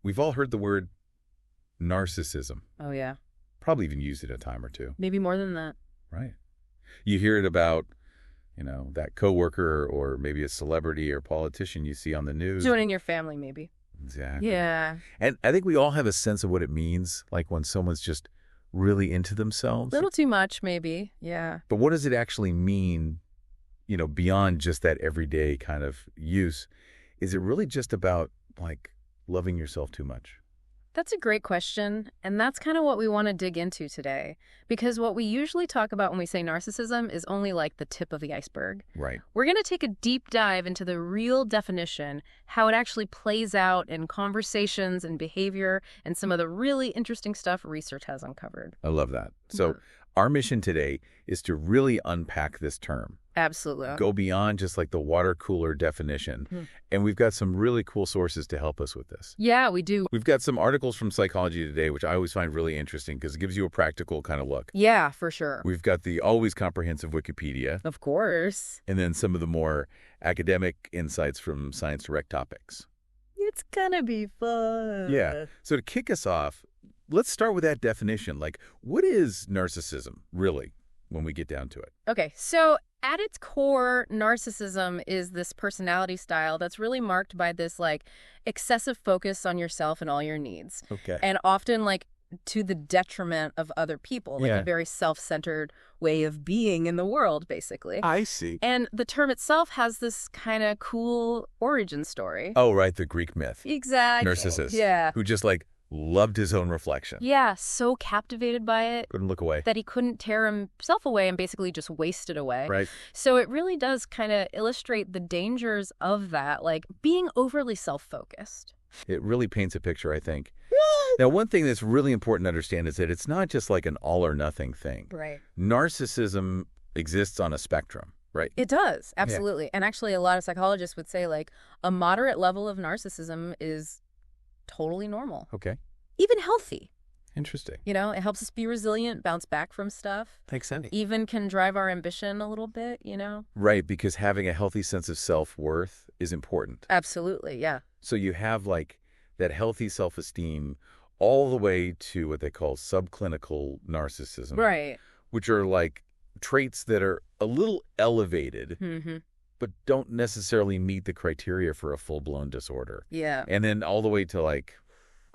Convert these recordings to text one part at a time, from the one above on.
we've all heard the word narcissism. Oh, yeah. Probably even used it a time or two. Maybe more than that. Right. You hear it about, that coworker or maybe a celebrity or politician you see on the news. Someone in your family, maybe. Exactly. Yeah. And I think we all have a sense of what it means, like when someone's just really into themselves. A little too much, maybe. Yeah. But what does it actually mean, beyond just that everyday kind of use? Is it really just about, like, loving yourself too much? That's a great question, and that's kind of what we want to dig into today. Because what we usually talk about when we say narcissism is only like the tip of the iceberg. Right. We're going to take a deep dive into the real definition, how it actually plays out in conversations and behavior, and some of the really interesting stuff research has uncovered. I love that. So our mission today is to really unpack this term. Absolutely. Go beyond just like the water cooler definition. And we've got some really cool sources to help us with this. Yeah, we do. We've got some articles from Psychology Today, which I always find really interesting because it gives you a practical kind of look. Yeah, for sure. We've got the always comprehensive Wikipedia. Of course. And then some of the more academic insights from Science Direct Topics. It's gonna be fun. Yeah. So to kick us off, let's start with that definition. Like, what is narcissism, really, when we get down to it? Okay, so at its core, narcissism is this personality style that's really marked by this, like, excessive focus on yourself and all your needs. Okay. And often, like, to the detriment of other people. Like a very self-centered way of being in the world, basically. I see. And the term itself has this kind of cool origin story. Oh, right, the Greek myth. Exactly. Narcissus. Yeah. Who just, like, loved his own reflection. Yeah, so captivated by it. Couldn't look away. That he couldn't tear himself away and basically just waste it away. Right. So it really does kind of illustrate the dangers of that, like being overly self-focused. It really paints a picture, I think. Now, one thing that's really important to understand is that it's not just like an all or nothing thing. Right. Narcissism exists on a spectrum, right? It does, absolutely. Yeah. And actually, a lot of psychologists would say, like, a moderate level of narcissism is totally normal. Okay. Even healthy. Interesting. It helps us be resilient, bounce back from stuff. Makes sense. Even can drive our ambition a little bit, Right, because having a healthy sense of self-worth is important. Absolutely, yeah. So you have, like, that healthy self-esteem all the way to what they call subclinical narcissism. Right. Which are, like, traits that are a little elevated, but don't necessarily meet the criteria for a full-blown disorder. Yeah. And then all the way to, like,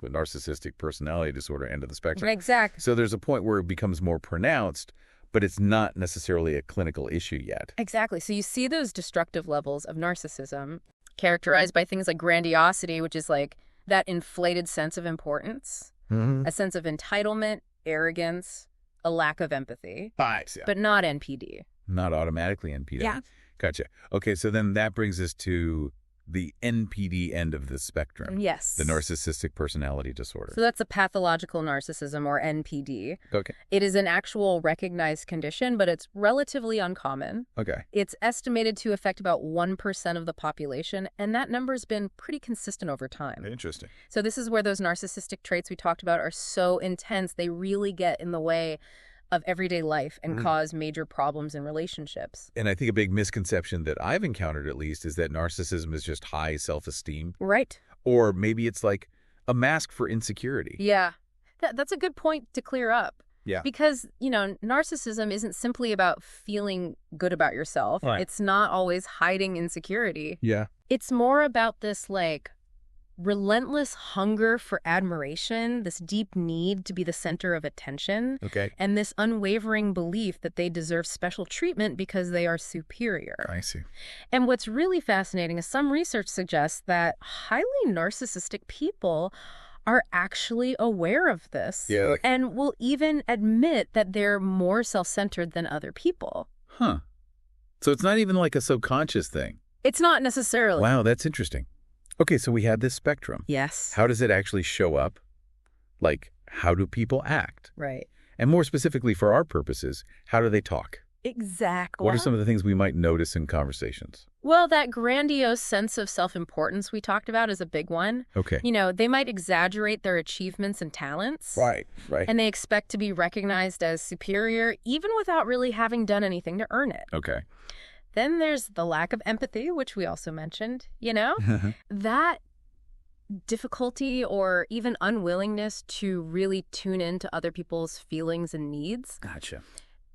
the narcissistic personality disorder end of the spectrum. Exactly. So there's a point where it becomes more pronounced, but it's not necessarily a clinical issue yet. Exactly. So you see those destructive levels of narcissism characterized by things like grandiosity, which is like that inflated sense of importance, a sense of entitlement, arrogance, a lack of empathy, but not NPD. Not automatically NPD. Yeah. Gotcha. Okay, so then that brings us to the NPD end of the spectrum. Yes. The narcissistic personality disorder. So that's a pathological narcissism, or NPD. Okay. It is an actual recognized condition, but it's relatively uncommon. Okay. It's estimated to affect about 1% of the population, and that number's been pretty consistent over time. Interesting. So this is where those narcissistic traits we talked about are so intense, they really get in the way of everyday life and cause major problems in relationships. And I think a big misconception that I've encountered, at least, is that narcissism is just high self-esteem. Right. Or maybe it's like a mask for insecurity. Yeah. That's a good point to clear up. Yeah. Because, narcissism isn't simply about feeling good about yourself. Right. It's not always hiding insecurity. Yeah. It's more about this, like, relentless hunger for admiration, this deep need to be the center of attention, and this unwavering belief that they deserve special treatment because they are superior. I see. And what's really fascinating is some research suggests that highly narcissistic people are actually aware of this and will even admit that they're more self-centered than other people. Huh. So it's not even like a subconscious thing. It's not necessarily. Wow, that's interesting. Okay, so we had this spectrum. Yes. How does it actually show up? Like, how do people act? Right. And more specifically for our purposes, how do they talk? Exactly. What are some of the things we might notice in conversations? Well, that grandiose sense of self-importance we talked about is a big one. Okay. They might exaggerate their achievements and talents. Right. And they expect to be recognized as superior, even without really having done anything to earn it. Okay. Then there's the lack of empathy, which we also mentioned, That difficulty or even unwillingness to really tune into other people's feelings and needs. Gotcha.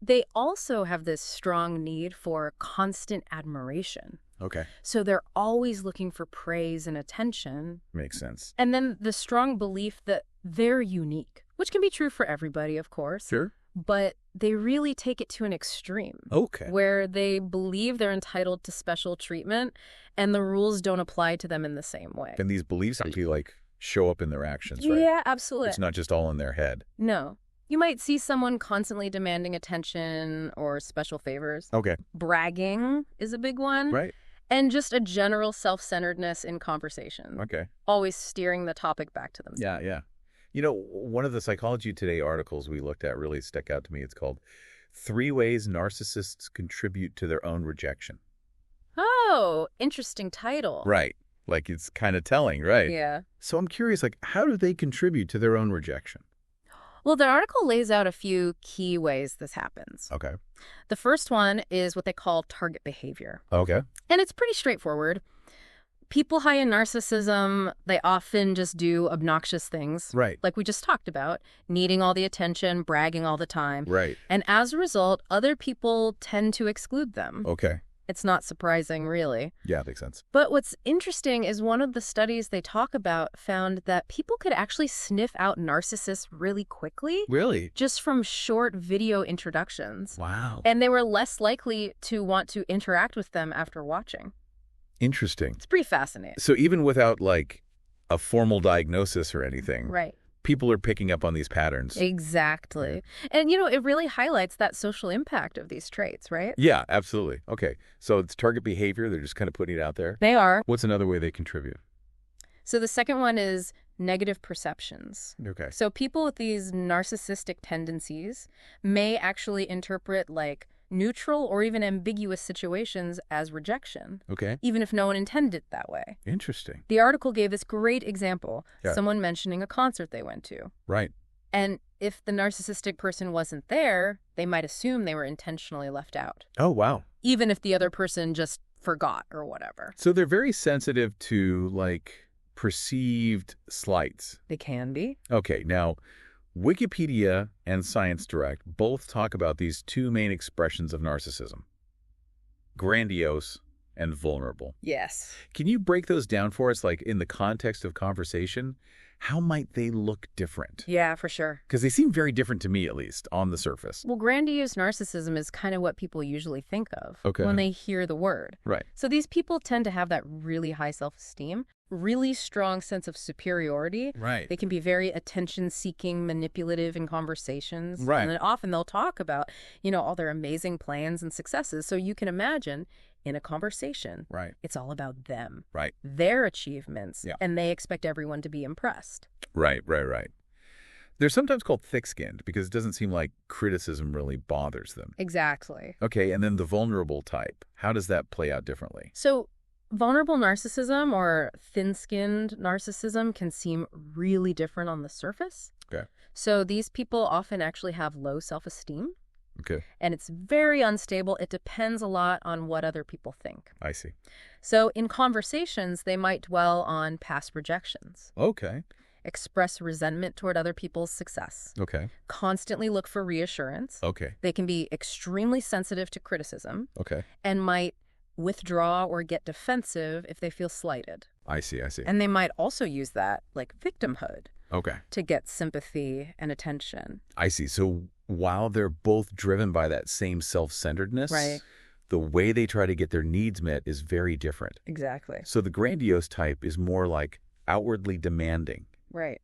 They also have this strong need for constant admiration. Okay. So they're always looking for praise and attention. Makes sense. And then the strong belief that they're unique, which can be true for everybody, of course. Sure. But they really take it to an extreme. Okay. Where they believe they're entitled to special treatment and the rules don't apply to them in the same way. And these beliefs actually like show up in their actions, right? Yeah, absolutely. It's not just all in their head. No. You might see someone constantly demanding attention or special favors. Okay. Bragging is a big one. Right. And just a general self-centeredness in conversation. Okay. Always steering the topic back to themselves. Yeah, yeah. You know, one of the Psychology Today articles we looked at really stuck out to me. It's called 3 Ways Narcissists Contribute to Their Own Rejection. Oh, interesting title. Right. Like it's kind of telling, right? Yeah. So I'm curious, like, how do they contribute to their own rejection? Well, the article lays out a few key ways this happens. Okay. The first one is what they call target behavior. Okay. And it's pretty straightforward. People high in narcissism, they often just do obnoxious things. Right. Like we just talked about, needing all the attention, bragging all the time. Right. And as a result, other people tend to exclude them. Okay. It's not surprising, really. Yeah, makes sense. But what's interesting is one of the studies they talk about found that people could actually sniff out narcissists really quickly. Really? Just from short video introductions. Wow. And they were less likely to want to interact with them after watching. Interesting. It's pretty fascinating. So even without like a formal diagnosis or anything, Right. people are picking up on these patterns. Exactly. And, it really highlights that social impact of these traits, right? Yeah, absolutely. Okay. So it's target behavior. They're just kind of putting it out there. They are. What's another way they contribute? So the second one is negative perceptions. Okay. So people with these narcissistic tendencies may actually interpret like neutral or even ambiguous situations as rejection, Okay. even if no one intended it that way. Interesting. The article gave this great example, Yeah. someone mentioning a concert they went to. Right. And if the narcissistic person wasn't there, they might assume they were intentionally left out, Oh, wow. even if the other person just forgot or whatever. So they're very sensitive to like perceived slights. They can be. Okay. Now, Wikipedia and Science Direct both talk about these 2 main expressions of narcissism: grandiose and vulnerable. Yes. Can you break those down for us, like in the context of conversation? How might they look different? Yeah, for sure. Because they seem very different to me, at least, on the surface. Well, grandiose narcissism is kind of what people usually think of Okay. when they hear the word. Right. So these people tend to have that really high self-esteem, really strong sense of superiority. Right. They can be very attention-seeking, manipulative in conversations. Right. And then often they'll talk about, all their amazing plans and successes. So you can imagine in a conversation, Right. it's all about them, Right. their achievements, Yeah. and they expect everyone to be impressed. Right. They're sometimes called thick-skinned because it doesn't seem like criticism really bothers them. Exactly. Okay, and then the vulnerable type. How does that play out differently? So vulnerable narcissism or thin-skinned narcissism can seem really different on the surface. Okay. So these people often actually have low self-esteem, Okay, and it's very unstable. It depends a lot on what other people think. I see. So in conversations, they might dwell on past rejections, Okay. express resentment toward other people's success, Okay. constantly look for reassurance. Okay. They can be extremely sensitive to criticism Okay. and might withdraw or get defensive if they feel slighted. I see. And they might also use that, like victimhood, Okay. to get sympathy and attention. I see. So while they're both driven by that same self-centeredness, Right. the way they try to get their needs met is very different. Exactly. So the grandiose type is more like outwardly demanding, Right.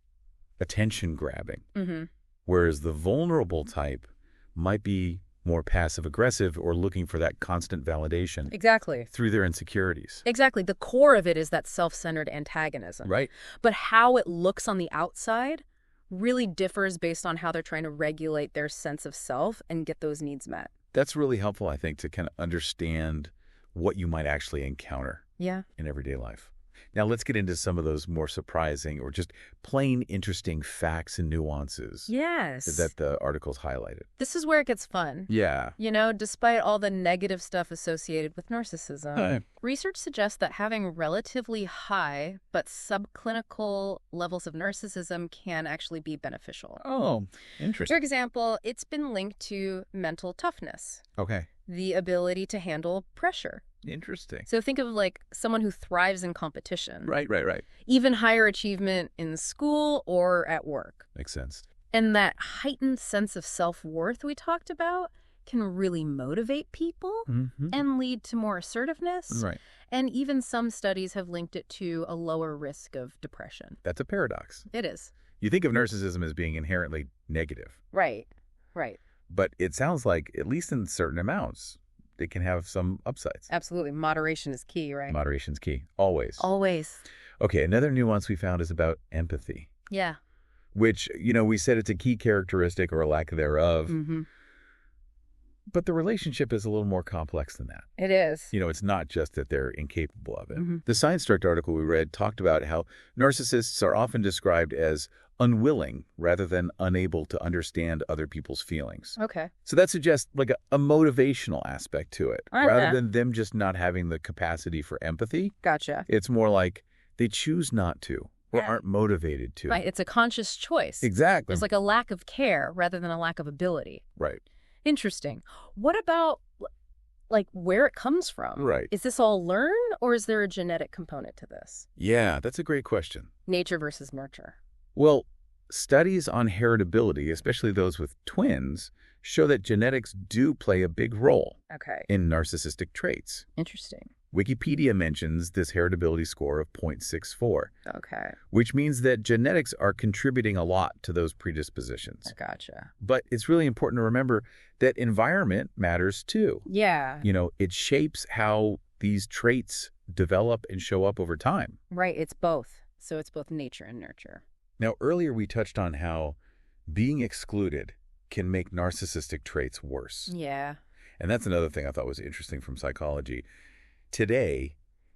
attention grabbing, Mm-hmm. whereas the vulnerable type might be more passive-aggressive or looking for that constant validation Exactly. through their insecurities. Exactly. The core of it is that self-centered antagonism. Right. But how it looks on the outside really differs based on how they're trying to regulate their sense of self and get those needs met. That's really helpful, I think, to kind of understand what you might actually encounter Yeah. in everyday life. Now let's get into some of those more surprising or just plain interesting facts and nuances Yes. that the articles highlighted. This is where it gets fun. Yeah. You know, despite all the negative stuff associated with narcissism, Hi. research suggests that having relatively high but subclinical levels of narcissism can actually be beneficial. Oh, For interesting. example, it's been linked to mental toughness, Okay. the ability to handle pressure. Interesting. So think of like someone who thrives in competition. Right. Even higher achievement in school or at work. Makes sense. And that heightened sense of self-worth we talked about can really motivate people Mm-hmm. and lead to more assertiveness. Right. And even some studies have linked it to a lower risk of depression. That's a paradox. It is. You think of narcissism as being inherently negative, Right. but it sounds like, at least in certain amounts, it can have some upsides. Absolutely. Moderation is key, right? Moderation's key. Always. Always. Okay, another nuance we found is about empathy, Yeah. which, we said it's a key characteristic or a lack thereof, Mm-hmm. but the relationship is a little more complex than that. It is. It's not just that they're incapable of it. Mm-hmm. The Science Direct article we read talked about how narcissists are often described as unwilling rather than unable to understand other people's feelings. Okay. So that suggests like a motivational aspect to it. Uh-huh. Rather than them just not having the capacity for empathy, Gotcha. it's more like they choose not to or Yeah. aren't motivated to. Right. It's a conscious choice. Exactly. There's like a lack of care rather than a lack of ability. Right. Interesting. What about like where it comes from? Right. Is this all learned or is there a genetic component to this? Yeah, that's a great question. Nature versus nurture. Well, studies on heritability, especially those with twins, show that genetics do play a big role Okay. in narcissistic traits. Interesting. Wikipedia mentions this heritability score of 0.64, Okay. which means that genetics are contributing a lot to those predispositions. I gotcha. But it's really important to remember that environment matters too. Yeah. It shapes how these traits develop and show up over time. Right. It's both. So it's both nature and nurture. Now, earlier we touched on how being excluded can make narcissistic traits worse. Yeah. And that's another thing I thought was interesting from psychology. Today,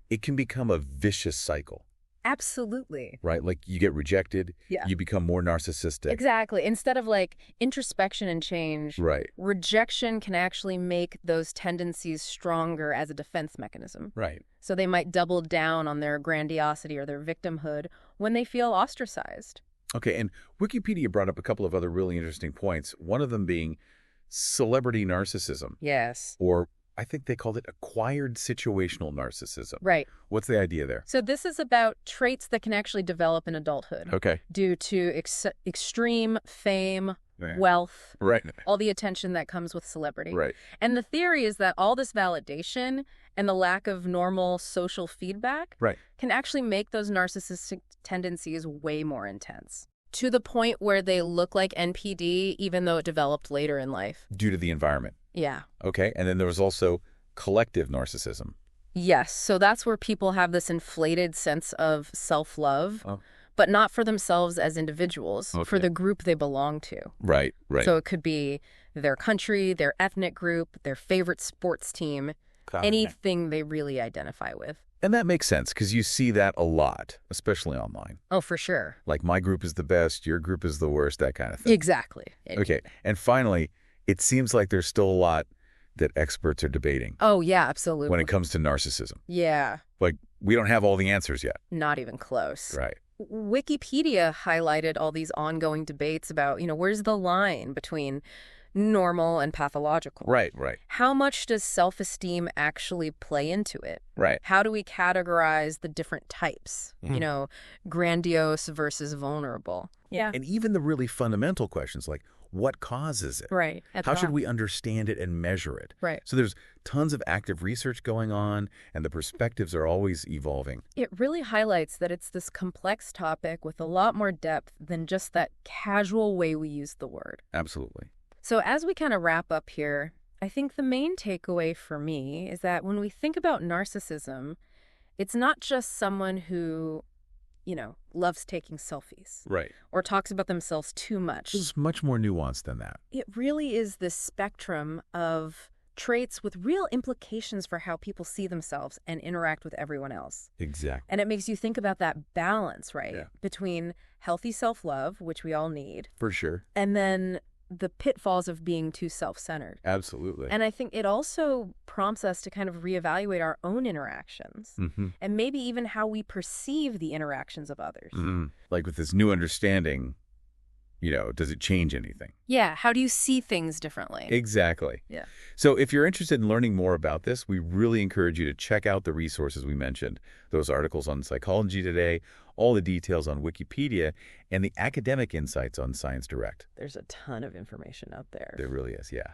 it can become a vicious cycle, Absolutely. right? Like you get rejected, Yeah. you become more narcissistic. Exactly. Instead of like introspection and change, Right, rejection can actually make those tendencies stronger as a defense mechanism. right. So they might double down on their grandiosity or their victimhood when they feel ostracized. Okay, and Wikipedia brought up a couple of other really interesting points, one of them being celebrity narcissism, Yes. or I think they called it acquired situational narcissism. Right. What's the idea there? So this is about traits that can actually develop in adulthood Okay. due to extreme fame, Yeah. wealth, Right, all the attention that comes with celebrity. right. And the theory is that all this validation and the lack of normal social feedback Right. can actually make those narcissistic tendencies way more intense, to the point where they look like NPD even though it developed later in life. Due to the environment. Yeah. Okay, and then there was also collective narcissism. Yes. So that's where people have this inflated sense of self-love, Oh. but not for themselves as individuals, for Okay. the group they belong to. Right, right. So it could be their country, their ethnic group, their favorite sports team, anything they really identify with. And that makes sense because you see that a lot, especially online. Oh, for sure. Like my group is the best, your group is the worst, that kind of thing. Exactly. Okay, and finally, it seems like there's still a lot that experts are debating Oh, yeah, absolutely. when it comes to narcissism. Yeah, Like, we don't have all the answers yet. not even close. Right. Wikipedia highlighted all these ongoing debates about, where's the line between normal and pathological? Right, right, How much does self-esteem actually play into it? right. How do we categorize the different types? Grandiose versus vulnerable. Yeah. And even the really fundamental questions like, what causes it? Right. How should we understand it and measure it? Right. So there's tons of active research going on, and the perspectives are always evolving. It really highlights that it's this complex topic with a lot more depth than just that casual way we use the word. Absolutely. So as we kind of wrap up here, I think the main takeaway for me is that when we think about narcissism, it's not just someone who, loves taking selfies Right. or talks about themselves too much. It's much more nuanced than that. It really is this spectrum of traits with real implications for how people see themselves and interact with everyone else. Exactly. And it makes you think about that balance, right? Yeah. Between healthy self-love, which we all need, For sure. and then the pitfalls of being too self-centered. Absolutely. And I think it also prompts us to kind of reevaluate our own interactions and maybe even how we perceive the interactions of others. Like with this new understanding, does it change anything? Yeah. How do you see things differently? Exactly. Yeah. So if you're interested in learning more about this, we really encourage you to check out the resources we mentioned, those articles on Psychology Today, all the details on Wikipedia, and the academic insights on Science Direct. There's a ton of information out there. There really is, yeah.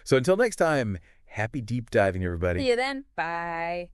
So until next time, happy deep diving, everybody. See you then. Bye.